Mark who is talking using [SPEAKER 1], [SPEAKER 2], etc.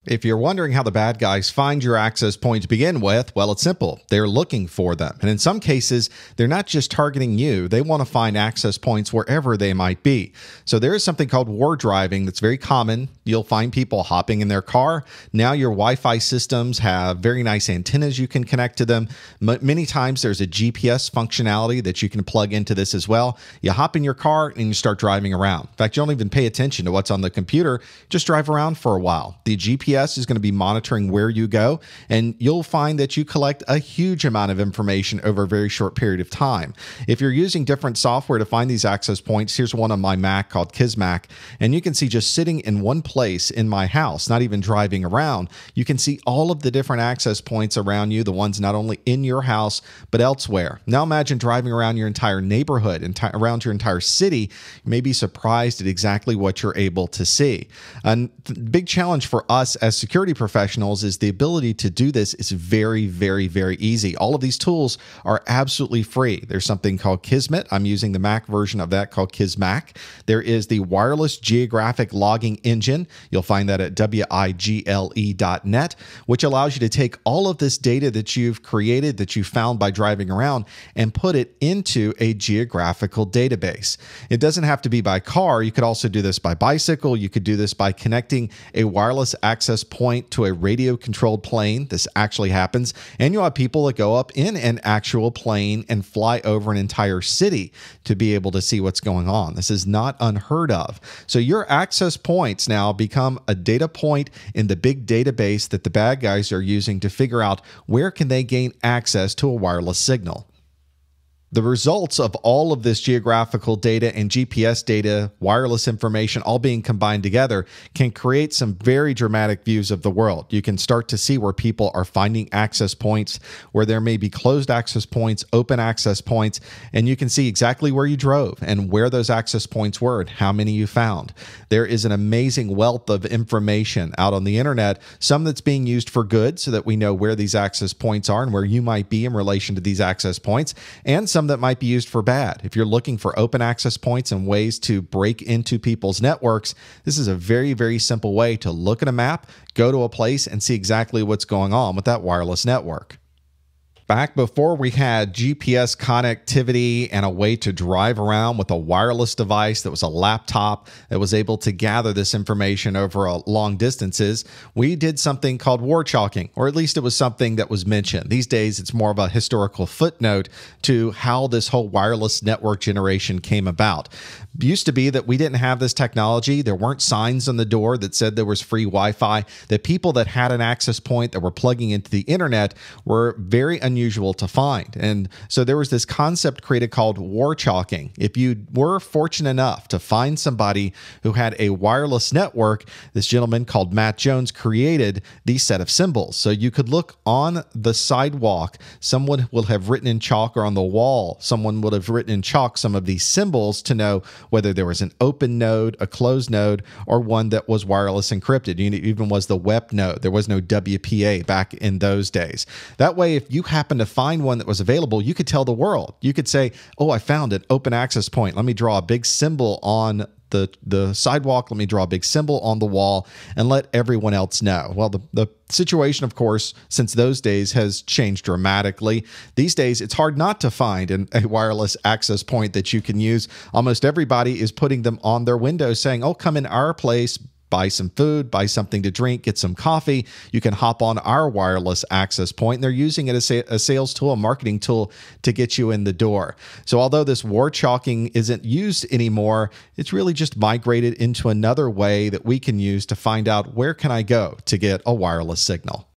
[SPEAKER 1] If you're wondering how the bad guys find your access point to begin with, well, it's simple. They're looking for them. And in some cases, they're not just targeting you. They want to find access points wherever they might be. So there is something called wardriving that's very common. You'll find people hopping in their car. Now your Wi-Fi systems have very nice antennas you can connect to them. Many times there's a GPS functionality that you can plug into this as well. You hop in your car and you start driving around. In fact, you don't even pay attention to what's on the computer. Just drive around for a while. The GPS is going to be monitoring where you go, and you'll find that you collect a huge amount of information over a very short period of time. If you're using different software to find these access points, here's one on my Mac called Kismac, and you can see just sitting in one place in my house, not even driving around, you can see all of the different access points around you, the ones not only in your house, but elsewhere. Now imagine driving around your entire neighborhood, around your entire city. You may be surprised at exactly what you're able to see. And the big challenge for us as security professionals is the ability to do this is very, very, very easy. All of these tools are absolutely free. There's something called Kismet. I'm using the Mac version of that called Kismac. There is the wireless geographic logging engine. You'll find that at wigle.net, which allows you to take all of this data that you've created, that you found by driving around, and put it into a geographical database. It doesn't have to be by car. You could also do this by bicycle. You could do this by connecting a wireless access point to a radio-controlled plane. This actually happens. And you'll have people that go up in an actual plane and fly over an entire city to be able to see what's going on. This is not unheard of. So your access points now become a data point in the big database that the bad guys are using to figure out where can they gain access to a wireless signal. The results of all of this geographical data and GPS data, wireless information, all being combined together can create some very dramatic views of the world. You can start to see where people are finding access points, where there may be closed access points, open access points, and you can see exactly where you drove and where those access points were and how many you found. There is an amazing wealth of information out on the internet, some that's being used for good so that we know where these access points are and where you might be in relation to these access points, and some that might be used for bad. If you're looking for open access points and ways to break into people's networks, this is a very, very simple way to look at a map, go to a place, and see exactly what's going on with that wireless network. Back before we had GPS connectivity and a way to drive around with a wireless device that was a laptop that was able to gather this information over long distances, we did something called Warchalking, or at least it was something that was mentioned. These days, it's more of a historical footnote to how this whole wireless network generation came about. It used to be that we didn't have this technology. There weren't signs on the door that said there was free Wi-Fi. The people that had an access point that were plugging into the internet were very unusual to find. And so there was this concept created called Warchalking. If you were fortunate enough to find somebody who had a wireless network, this gentleman called Matt Jones created these set of symbols. So you could look on the sidewalk, someone will have written in chalk, or on the wall, someone would have written in chalk some of these symbols to know whether there was an open node, a closed node, or one that was wireless encrypted. It even was the WEP node. There was no WPA back in those days. That way, if you happen to find one that was available, you could tell the world. You could say, oh, I found an open access point. Let me draw a big symbol on the sidewalk. Let me draw a big symbol on the wall and let everyone else know. Well, the situation, of course, since those days has changed dramatically. These days, it's hard not to find a wireless access point that you can use. Almost everybody is putting them on their windows saying, oh, come in our place, buy some food, buy something to drink, get some coffee. You can hop on our wireless access point. And they're using it as a sales tool, a marketing tool to get you in the door. So although this Warchalking isn't used anymore, it's really just migrated into another way that we can use to find out where can I go to get a wireless signal.